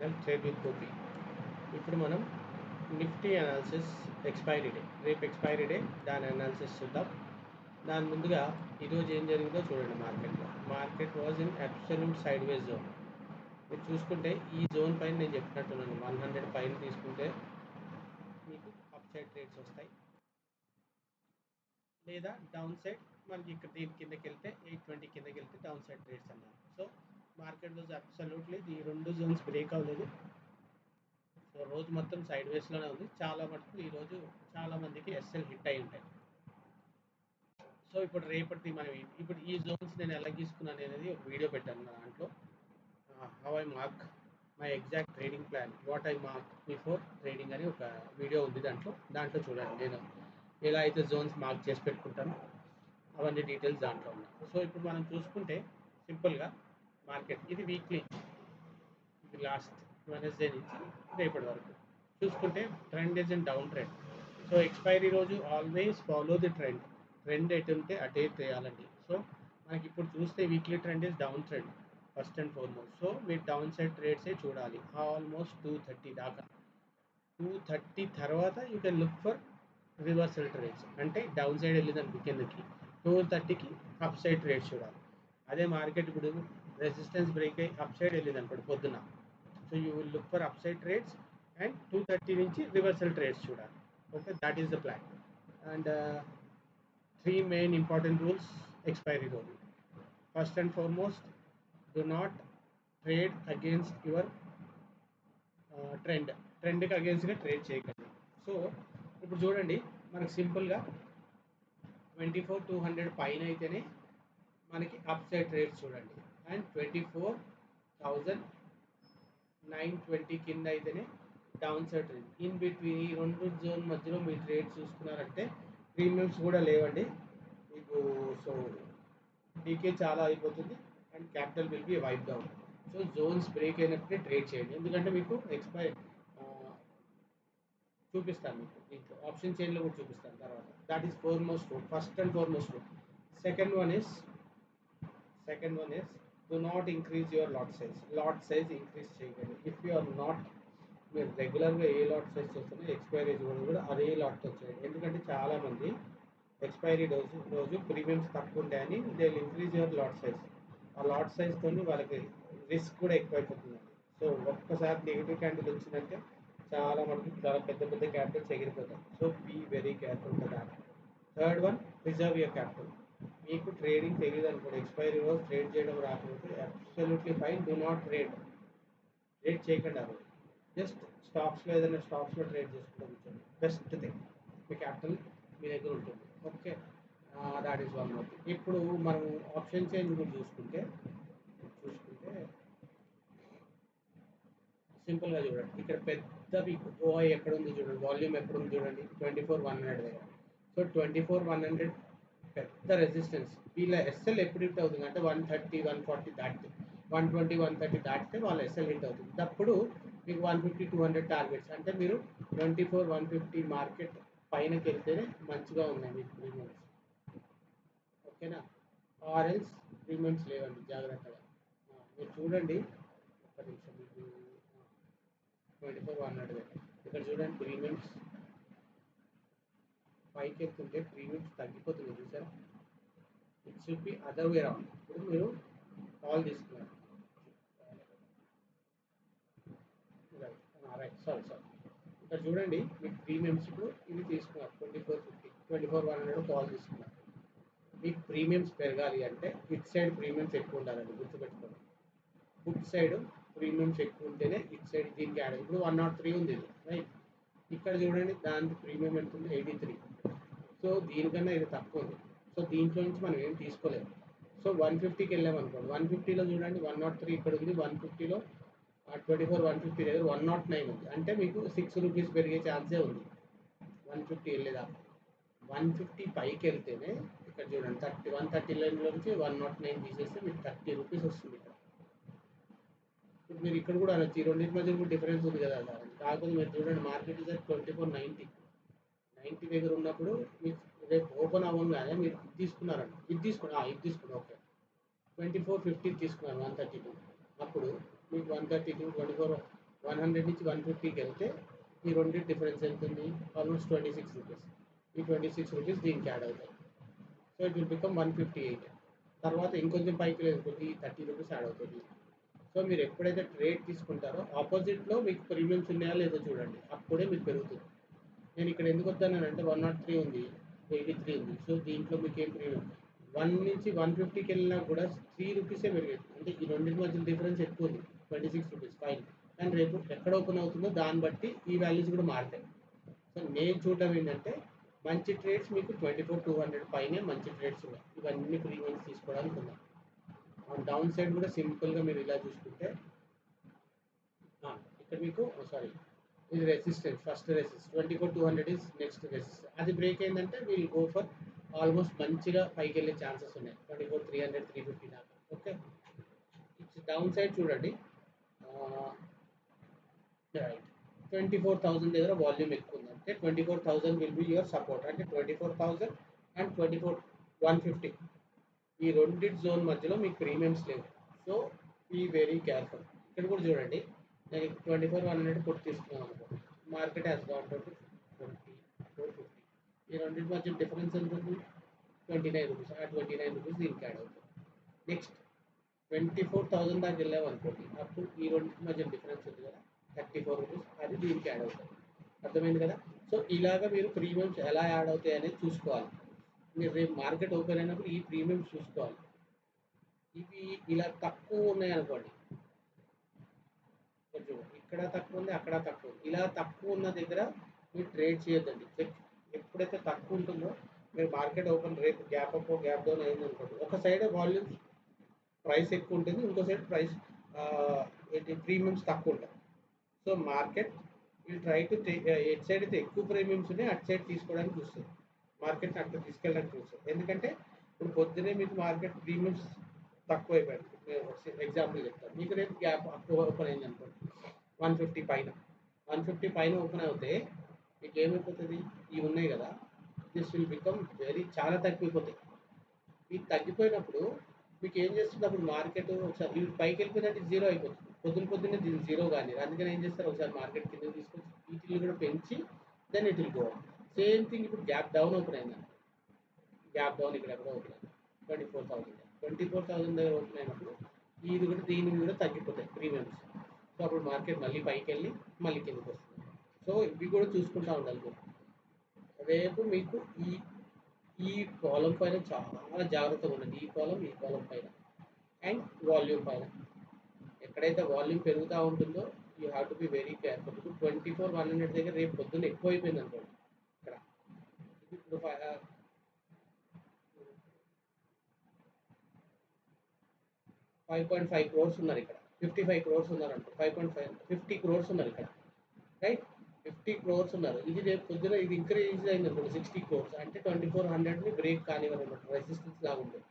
Channel trade with Gopi. ఇప్పుడు మనం Nifty analysis expiry day, రేపు ఎక్స్పైరీ డే, దాని అనాలిసిస్ చూద్దాం. దాని ముందుగా ఈరోజు ఏం జరిగిందో చూడండి. Market was in absolute side ways zone. మీరు చూసుకుంటే ఈ జోన్ పైన నేను చెప్పినట్టున్నాను, 100 పైన తీసుకుంటే మీకు అప్ సైడ్ ట్రేడ్స్ వస్తాయి, లేదా డౌన్ సైడ్ మనకి ఇక్కడ దీని కిందకి వెళ్తే 820 కిందకి వెళ్తే డౌన్ సైడ్ ట్రేడ్స్ అన్నారు. సో మార్కెట్ వాజ్ అబ్సల్యూట్లీ ఈ రెండు జోన్స్ బ్రేక్ అవ్వలేదు. సో రోజు మొత్తం సైడ్ వేస్లోనే ఉంది. చాలా మటుకు ఈరోజు చాలా మందికి ఎస్ఎల్ హిట్ అయి ఉంటాయి. సో ఇప్పుడు రేపటిది మనం ఇప్పుడు ఈ జోన్స్ నేను ఎలా గీసుకున్నాను అనేది ఒక వీడియో పెట్టాను నా దాంట్లో. How I mark my exact trading plan, what I mark before trading అని ఒక వీడియో ఉంది దాంట్లో చూడండి. నేను ఎలా అయితే జోన్స్ మార్క్ చేసి పెట్టుకుంటాను అవన్నీ డీటెయిల్స్ దాంట్లో ఉన్నాయి. సో ఇప్పుడు మనం చూసుకుంటే సింపుల్గా మార్కెట్ ఇది వీక్లీ, ఇది లాస్ట్ వెనస్డే నుంచి రేపటి వరకు చూసుకుంటే trend is in down trend. So expiry రోజు ఆల్వేస్ ఫాలో ది ట్రెండ్ ఎటు ఉంటే అటే చేయాలండి. సో మనకి ఇప్పుడు చూస్తే weekly trend is down trend first and foremost. So మీరు డౌన్ సైడ్ ట్రేడ్సే చూడాలి ఆల్మోస్ట్ 230 దాకా. 230 తర్వాత you can look for reversal trades, అంటే డౌన్ సైడ్ వెళ్ళిందని కిందకి 230కి అప్ సైడ్ ట్రేడ్స్ చూడాలి. అదే మార్కెట్ ఇప్పుడు రెసిస్టెన్స్ బ్రేక్ అయ్యి అప్ సైడ్ వెళ్ళింది అనుకోండి పొద్దున, so you will look for up side trades and 230 నుంచి రివర్సల్ ట్రేడ్స్ చూడాలి. Okay, that is the plan. And 3 main important rules expiry రోజు. First and foremost, do not trade against your ట్రెండ్కి అగేన్స్ట్గా trade చేయకండి. So ఇప్పుడు చూడండి, మనకు సింపుల్గా 24,200 పైన అయితేనే మనకి అప్ సైడ్ ట్రేడ్స్ చూడండి, అండ్ 24,920 కింద అయితేనే down side trade. In between ఈ రెండు జోన్ మధ్యలో మీ ట్రేడ్ చూసుకున్నారంటే ప్రీమియమ్స్ కూడా లేవండి మీకు. సో డీకే చాలా అయిపోతుంది and capital will be wipe down. So zones break అయినప్పుడే ట్రేడ్ చేయండి, ఎందుకంటే మీకు చూపిస్తాను, మీకు దీంట్లో ఆప్షన్ చైన్లో కూడా చూపిస్తాను తర్వాత. That is first and foremost rule. Second one is do not increase your lot size increase చేయకండి. ఇఫ్ యూ ఆర్ నాట్, మీరు రెగ్యులర్గా ఏ లాట్ సైజ్ చేస్తున్నా ఎక్స్పైరీ కూడా అదే లాట్తో చేయండి. ఎందుకంటే చాలామంది ఎక్స్పైరీ రోజు ప్రీమియమ్స్ తక్కువ ఉంటాయని they will increase your lot size. ఆ లాట్ సైజ్తో వాళ్ళకి రిస్క్ కూడా ఎక్కువైపోతుందండి. సో ఒక్కసారి నెగిటివ్ క్యాండిల్ వచ్చిందంటే చాలా మటుకు చాలా పెద్ద పెద్ద క్యాపిటల్స్ ఎగిరిపోతాయి. So be very careful for that. Third one, reserve your capital. మీకు ట్రేడింగ్ తెలియదు అనుకోండి, ఎక్స్పైరీ రోజు ట్రేడ్ చేయడం రాకపోతే absolutely fine, do not trade చేయకండి. అవి జస్ట్ స్టాక్స్లో ఏదైనా స్టాక్స్లో ట్రేడ్ చేసుకుంటూ కూర్చోండి. బెస్ట్ థింగ్, మీ క్యాపిటల్ మీ దగ్గర ఉంటుంది. Okay, that is one more thing. ఇప్పుడు మనం ఆప్షన్ చేంజ్ కూడా చూసుకుంటే సింపుల్గా చూడండి, ఇక్కడ పెద్ద బిగ్ ఓఐ ఎక్కడ ఉంది చూడండి, వాల్యూమ్ ఎక్కడ ఉంది చూడండి, 24,100 దగ్గర. సో 24,100 పెద్ద రెసిస్టెన్స్. వీళ్ళ ఎస్ఎల్ ఎప్పుడు హిట్ అవుతుంది అంటే 130, 140 దాటితే, 120, 130 దాటితే వాళ్ళ ఎస్ఎల్ హిట్ అవుతుంది. అప్పుడు మీకు 150, 200 టార్గెట్స్, అంటే మీరు 24, 150 మార్కెట్ పైనకి వెళ్తేనే మంచిగా ఉన్నాయి మీకు ప్రీమియమ్స్. ఓకేనా, ఆర్ఎల్స్ ప్రీమియమ్స్ లేవండి, జాగ్రత్తగా. మీరు చూడండి ఒక్క నిమిషం, మీకు 24,100 ఇక్కడ చూడండి, ప్రీమియమ్స్ పైకి వెళ్తుంటే ప్రీమియమ్స్ తగ్గిపోతుంది చూసారా. It should be other way round. ఇప్పుడు మీరు కాల్ తీసుకున్నారు, రైట్, సారీ ఇక్కడ చూడండి, మీకు ప్రీమియమ్స్ ఇప్పుడు ఇవి తీసుకున్నారు 2450, 24,100 కాల్ తీసుకున్నారు. మీకు ప్రీమియమ్స్ పెరగాలి అంటే ఇట్ సైడ్ ప్రీమియమ్స్ ఎక్కువ ఉండాలండి, గుర్తుపెట్టుకోండి. ఫుడ్ సైడ్ ప్రీమియమ్స్ ఎక్కువ ఉంటేనే ఇట్ సైడ్ దీనికి యాడ్. ఇప్పుడు 103 ఉంది ఇది, రైట్. ఇక్కడ చూడండి, దానికి ప్రీమియం ఎంత ఉంది, 83. సో దీనికన్నా ఇది తక్కువ ఉంది. సో దీంట్లో నుంచి మనం ఏం తీసుకోలేము. సో 150కి వెళ్ళామనుకోండి, 150లో చూడండి 103 ఇక్కడ ఉంది, 150లో 24, 150 దగ్గర 109 ఉంది. అంటే మీకు 6 రూపీస్ పెరిగే ఛాన్సే ఉంది 150 వెళ్ళేదాకా. 150 పైకి వెళ్తేనే ఇక్కడ చూడండి 130 లైన్లో నుంచి 109 తీసేస్తే మీకు 30 రూపీస్ వస్తుంది ఇక్కడ. ఇప్పుడు మీరు ఇక్కడ కూడా అనొచ్చు, ఈ రెండింటి మధ్య కూడా డిఫరెన్స్ ఉంది కదా సార్. కాకపోతే మీరు చూడండి, మార్కెట్ ఇస్ 2490 దగ్గర ఉన్నప్పుడు మీకు రేపు ఓపెన్ అవ్వగానే మీరు తీసుకున్నారండి, ఇది తీసుకున్నారు ఓకే, 2450 తీసుకున్నారు 132. అప్పుడు మీకు 132, 24 100 నుంచి 150కి వెళ్తే ఈ రెండింటి డిఫరెన్స్ ఎంత ఉంది? Almost 26 rupees. ఈ 26 రూపీస్ దీనికి యాడ్ అవుతాయి. So it will become 158. తర్వాత ఇంకొంచెం పైకి లేదు కొద్ది 30 రూపీస్ యాడ్ అవుతుంది. సో మీరు ఎప్పుడైతే ట్రేడ్ తీసుకుంటారో ఆపోజిట్లో మీకు ప్రీమియమ్స్ ఉన్నాయా లేదో చూడండి, అప్పుడే మీకు పెరుగుతుంది. నేను ఇక్కడ ఎందుకు వద్దానంటే 103 ఉంది, 83 ఉంది. సో దీంట్లో మీకు ఏం ప్రీమియం 1 నుంచి 150కి వెళ్ళినా కూడా 3 రూపీసే పెరిగేది. అంటే ఈ రెండింటి మధ్య డిఫరెన్స్ ఎక్కువ ఉంది, 26 రూపీస్ ఫైన్. కానీ రేపు ఎక్కడ ఓపెన్ అవుతుందో దాన్ని బట్టి ఈ వాల్యూస్ కూడా మారుతాయి. సో నేను చూడడం ఏంటంటే మంచి ట్రేడ్స్ మీకు 24,200 పైనే మంచి ట్రేడ్స్ ఉన్నాయి. ఇవన్నీ ప్రీమియమ్స్ తీసుకోవడానికి ఉన్నాయి. డౌన్ సైడ్ కూడా సింపుల్గా మీరు ఇలా చూసుకుంటే ఇక్కడ మీకు సారీ ఇది resistance, first resist 24,200 is next resist. అది బ్రేక్ అయిందంటే వీల్ గో ఫర్ ఆల్మోస్ట్ మంచిగా పైకి వెళ్ళే ఛాన్సెస్ ఉన్నాయి 24,300 350 దాకా. ఓకే, డౌన్ సైడ్ చూడండి. రైట్, 24,000 దగ్గర వాల్యూమ్ ఎక్కువ ఉంది అంటే 24,000 విల్ బి యువర్ సపోర్ట్. అంటే 24,000 అండ్ 24,150 ఈ రెండింటి జోన్ మధ్యలో మీకు ప్రీమియమ్స్ లేవు. So be very careful. ఇక్కడ కూడా చూడండి, నేను 24,100 కొట్టి తీసుకున్నాను అనుకో, మార్కెట్ హ్యాస్ గాన్ టు 24,50. ఈ రెండింటి మధ్య డిఫరెన్స్ ఎంత ఉంది? 29 రూపీస్. ఆ 29 రూపీస్ దీనికి యాడ్ అవుతుంది. నెక్స్ట్ 24,000 దాకా వెళ్ళాము అనుకోండి, అప్పుడు ఈ రెండింటి మధ్య డిఫరెన్స్ ఉంది కదా 34 రూపీస్, అది దీనికి యాడ్ అవుతుంది. అర్థమైంది కదా? సో ఇలాగా మీరు ప్రీమియమ్స్ ఎలా యాడ్ అవుతాయి అనేది చూసుకోవాలి. మీరు రేపు మార్కెట్ ఓపెన్ అయినప్పుడు ఈ ప్రీమియమ్స్ చూసుకోవాలి. ఇవి ఇలా తక్కువ ఉన్నాయి అనుకోండి, కొంచెం ఇక్కడ తక్కువ ఉంది అక్కడ తక్కువ ఉంది, ఇలా తక్కువ ఉన్న దగ్గర మీరు ట్రేడ్ చేయొద్దండి. ఎప్పుడైతే తక్కువ ఉంటుందో మీరు మార్కెట్ ఓపెన్ రేపు గ్యాప్ అప్ గ్యాప్ డౌన్ అయింది అనుకోండి, ఒక సైడ్ వాల్యూమ్స్ ప్రైస్ ఎక్కువ ఉంటుంది, ఇంకో సైడ్ ప్రైస్ ఏంటి ప్రీమియమ్స్ తక్కువ ఉంటాయి. So market will try to at side అయితే ఎక్కువ ప్రీమియమ్స్ ఉన్నాయి అటు సైడ్ తీసుకోవడానికి చూస్తుంది, మార్కెట్ని అక్కడ తీసుకెళ్ళడానికి చూస్తుంది. ఎందుకంటే ఇప్పుడు పొద్దునే మీకు మార్కెట్ ప్రీమియమ్స్ తక్కువ అయిపోయింది. ఎగ్జాంపుల్ చెప్తాను మీకు, రేపు గ్యాప్ ఓపెన్ అయింది అనుకోండి 150 పైన, 150 పైన ఓపెన్ అవుతే మీకు ఏమైపోతుంది? ఇవి ఉన్నాయి కదా, దిస్ విల్ బికమ్ వెరీ చాలా తగ్గిపోతాయి. ఇది తగ్గిపోయినప్పుడు మీకు ఏం చేస్తుంది? అప్పుడు మార్కెట్ ఒకసారి ఇవి పైకి వెళ్ళిపోయిందంటే జీరో అయిపోతుంది. పొద్దున్నే దీన్ని జీరో కానీ, అందుకని ఏం చేస్తారు? ఒకసారి మార్కెట్ కింద తీసుకొచ్చి వీటిని కూడా పెంచి then it will go. Same thing ఇప్పుడు గ్యాప్ డౌన్ ఓపెన్ అయిందండి, గ్యాప్ డౌన్ ఇక్కడ ఎక్కడ ఓపెన్ అయింది 24,000 దగ్గర ఓపెన్ అయినప్పుడు ఇది కూడా దీని కూడా తగ్గిపోతాయి ప్రీమియమ్స్. సో అప్పుడు మార్కెట్ మళ్ళీ పైకి వెళ్ళి మళ్ళీ కిందకి వస్తుంది. సో ఇవి కూడా చూసుకుంటూ ఉండాలి మీరు. రేపు మీకు ఈ ఈ కాలం పైన చాలా జాగ్రత్తగా ఉండండి, ఈ కాలం పైన అండ్ వాల్యూమ్ పైన. ఎక్కడైతే వాల్యూమ్ పెరుగుతూ ఉంటుందో you have to be very careful. ఇప్పుడు 24,100 దగ్గర రేపు పొద్దున్న ఎక్కువ అయిపోయింది అనుకోండి, ఇక్కడ ఇప్పుడు 5.5 క్రోర్స్ ఉన్నారు ఇక్కడ, 55 క్రోర్స్ ఉన్నారు అంటే 5.5 50 క్రోర్స్ ఉన్నారు ఇక్కడ, రైట్? 50 క్రోర్స్ ఉన్నారు. ఇది రేపు పొద్దున ఇది ఇంక్రీజ్ అయింది అనుకోండి 60 క్రోర్స్ అంటే 2400ని బ్రేక్ కానివ్వరు అనమాట, రెసిస్టెన్స్ లాగా ఉంటుంది.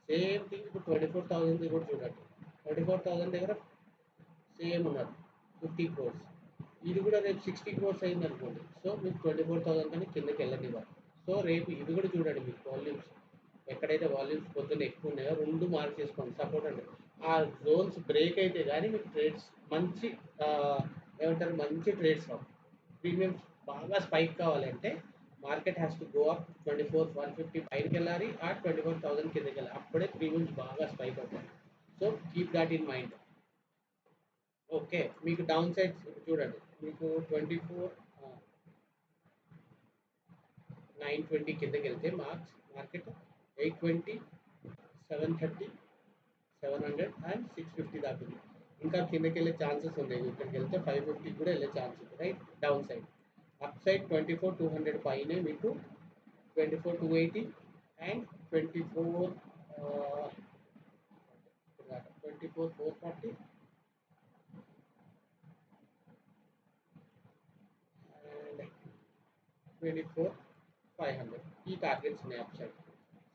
సేమ్ థింగ్ ఇప్పుడు 24,000 కూడా చూడండి, 24,000 దగ్గర సేమ్ ఉన్నారు 50 క్రోర్స్. ఇది కూడా రేపు 60 క్రోర్స్ అయింది అనుకోండి, సో మీకు 24,000 కానీ కిందకి వెళ్ళనివ్వాలి. సో రేపు ఇది కూడా చూడండి, మీకు వాల్యూమ్స్ ఎక్కడైతే వాల్యూమ్స్ పొద్దున్న ఎక్కువ ఉన్నాయో రెండు మార్క్ చేసుకోండి సపోర్ట్. అంటే ఆ జోన్స్ బ్రేక్ అయితే కానీ మీకు ట్రేడ్స్ మంచి ఏమంటారు మంచి ట్రేడ్స్ రావు. ప్రీమియమ్స్ బాగా స్పైక్ కావాలంటే market has to go up 24,150 పైకి వెళ్ళాలి, ఆ 24,000 కిందకి వెళ్ళాలి, అప్పుడే ప్రీమియమ్స్ బాగా స్పైక్ అవుతాయి. So keep that in mind. Okay, మీకు డౌన్ సైడ్ చూడండి, మీకు 920 కిందకి వెళ్తే మార్కెట్ 820, 730, 700 అండ్ 650 దాకా ఉంది. ఇంకా కిందకి వెళ్ళే ఛాన్సెస్ ఉన్నాయి, ఇక్కడికి వెళ్తే 550 కూడా వెళ్ళే ఛాన్స్ ఉంది, right? Down side. Up side 24,200 పైనే మీకు 24,280 అండ్ 24,440 అండ్ 24,500 ఈ టార్గెట్స్ ఉన్నాయి upside.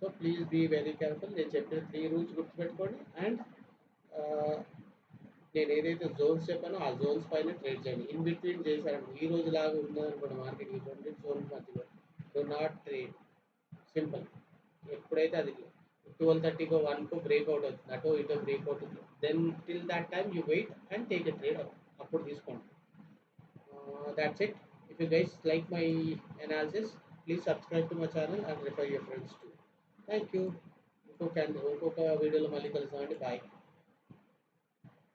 So please be very careful. నేను చెప్పిన 3 రూల్స్ గుర్తుపెట్టుకోండి అండ్ నేను ఏదైతే జోన్స్ చెప్పానో ఆ జోన్స్ పైన ట్రేడ్ చేయండి. ఇన్ బిట్వీన్ చేశారండి ఈ రోజు లాగా ఉందనుకోండి మార్కెట్ ఈ రెండు జోన్స్ మధ్యలో డో నాట్ ట్రేడ్. సింపుల్. ఎప్పుడైతే అది 12:30కో 1కో బ్రేక్అవుట్ అవుతుంది, అటో ఇటో బ్రేక్అవుట్ అవుతుంది, then till that time you wait and take a trade అప్పుడు తీసుకోండి. That's it. If you guys like my analysis, please subscribe to my channel and refer your friends too. Thank you. ఇంకొక వీడియోలో మళ్ళీ కలుద్దామండి. Bye.